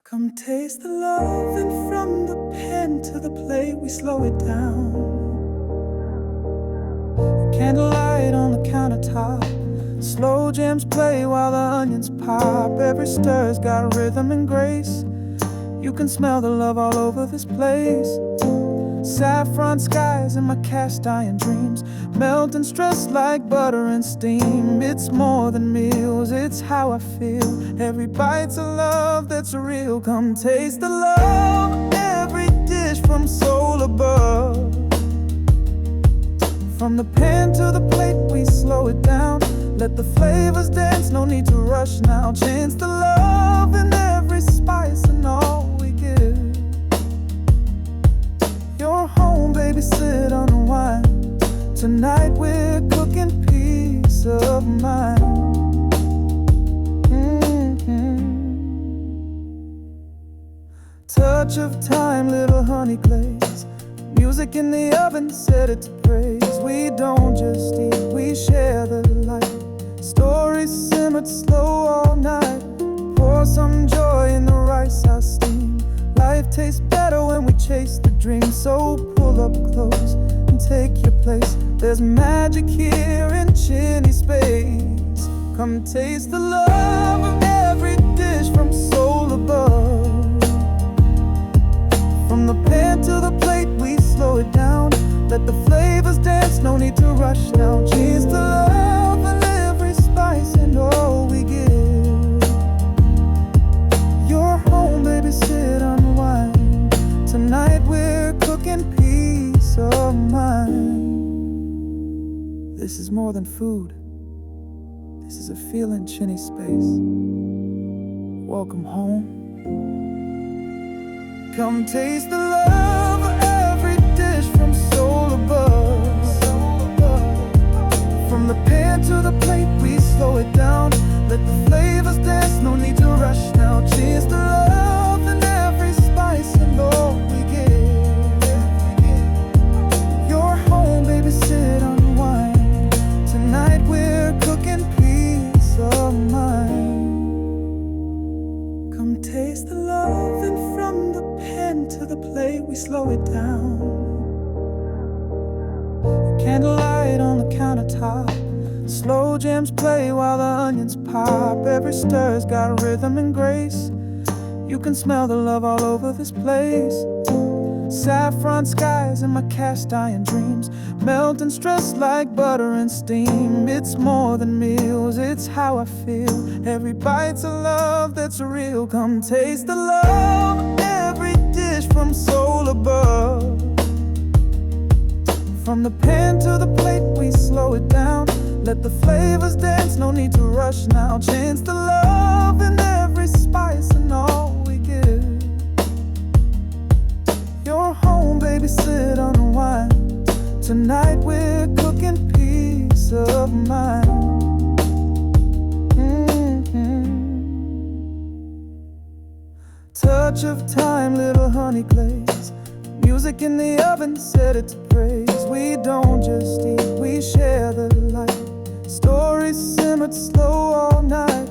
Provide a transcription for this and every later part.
Come taste the love, and from the pen to the plate we slow it down. Candlelight on the countertop, slow jams play while the onions pop. Every stir's got rhythm and grace. You can smell the love all over this place. Saffron skies in my cast iron dreams, melting stress like butter and steam. It's more than meals, it's how I feel. Every bite's a love that's real. Come taste the love, every dish from soul above. From the pan to the plate we slow it down. Let the flavors dance, no need to rush now. Chance the love in every spice and all we give. You're home, baby, sit unwind. Tonight we're cooking peace of mind. Touch of time, little honey glaze. Music in the oven, set it to praise. We don't just eat, we share the light. Stories simmered slow all night. Pour some joy in the rice I steam. Life tastes better when we chase the dream. So pull up close and take your place. There's magic here in chilly space. Come taste the love of every dish from soul above. From the pan to the plate we slow it down. Let the flavors dance, no need to rush now. Cheers to love and every spice and all we give. You're home, baby, sit unwind. Tonight we're cooking peace of mind. This is more than food. This is a feeling, chinny space. Welcome home. Come taste the love of every dish from soul above. From the pan to the plate we slow it down. Let the flavors dance, no need to rush now. Cheers to love and every spice and all we give. You're home, baby, sit unwind. Tonight we're cooking peace of mind. Come taste the love, and from the pen to the plate we slow it down. Candlelight on the countertop, slow jams play while the onions pop. Every stir's got rhythm and grace. You can smell the love all over this place. Saffron skies in my cast iron dreams, melting stress like butter and steam. It's more than meals, it's how I feel. Every bite's a love that's real. Come taste the love, every dish from soul above. From the pan to the plate we slow it down. Let the flavors dance, no need to rush now. Chance the love in every spice and all we give. You're home, baby, sit unwind. Tonight we're cooking peace of mind. Touch of time, little honey glaze. Music in the oven, set it to praise. We don't just eat, we share the light. Stories simmered slow all night.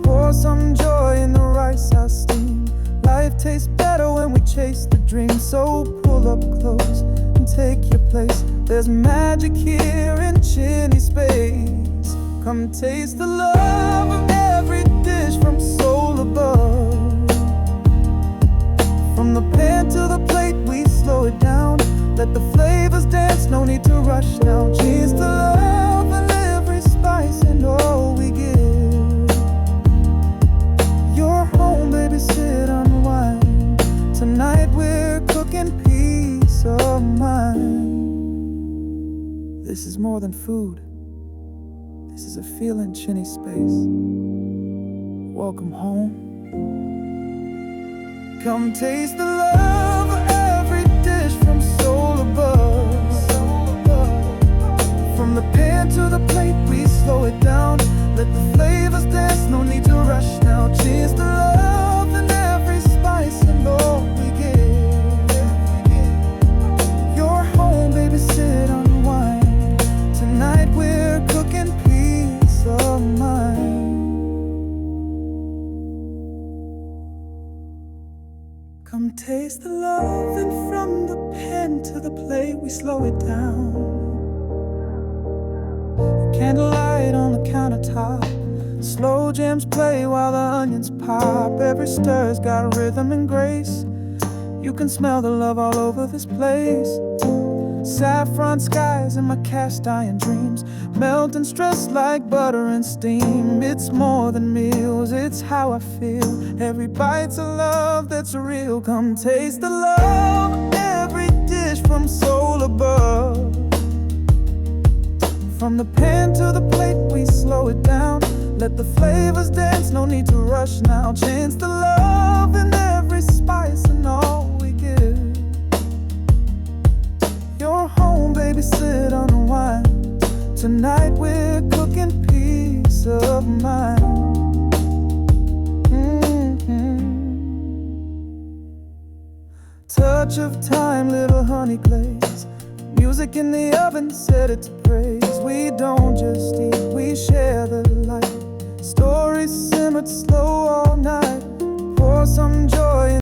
Pour some joy in the rice I steam. Life tastes better when we chase the dream. So pull up close and take your place. There's magic here in chilly space. Come taste the love of every dish from soul above. From the pan to the plate we slow it down. Let the flavors dance, no need to rush now. Cheers to love and every spice and all we give. You're home, baby, sit unwind. Tonight we're cooking peace of mind. This is more than food. This is a feeling, chinny space. Welcome home. Come taste the love of every dish from soul above. From the pan to the plate we slow it down. Let the flavors dance, no need to rush now. Cheers to love and every spice and all we give. You're home, baby, sit unwind. Tonight we're cooking peace of mind. Come taste the love, and from the pen to the plate we slow it down. Candlelight on the countertop, slow jams play while the onions pop. Every stir's got rhythm and grace. You can smell the love all over this place. Saffron skies in my cast iron dreams, melting stress like butter and steam. It's more than meals, it's how I feel. Every bite's a love that's real. Come taste the love, every dish from soul above. From the pan to the plate we slow it down. Let the flavors dance, no need to rush now. Chance the love in every spice and all we give. You're home, baby, sit unwind. Tonight we're cooking peace of mind. Touch of time, little honey glaze. Music in the oven, set it to praise. We don't just eat, we share the light. Stories simmered slow all night. Pour some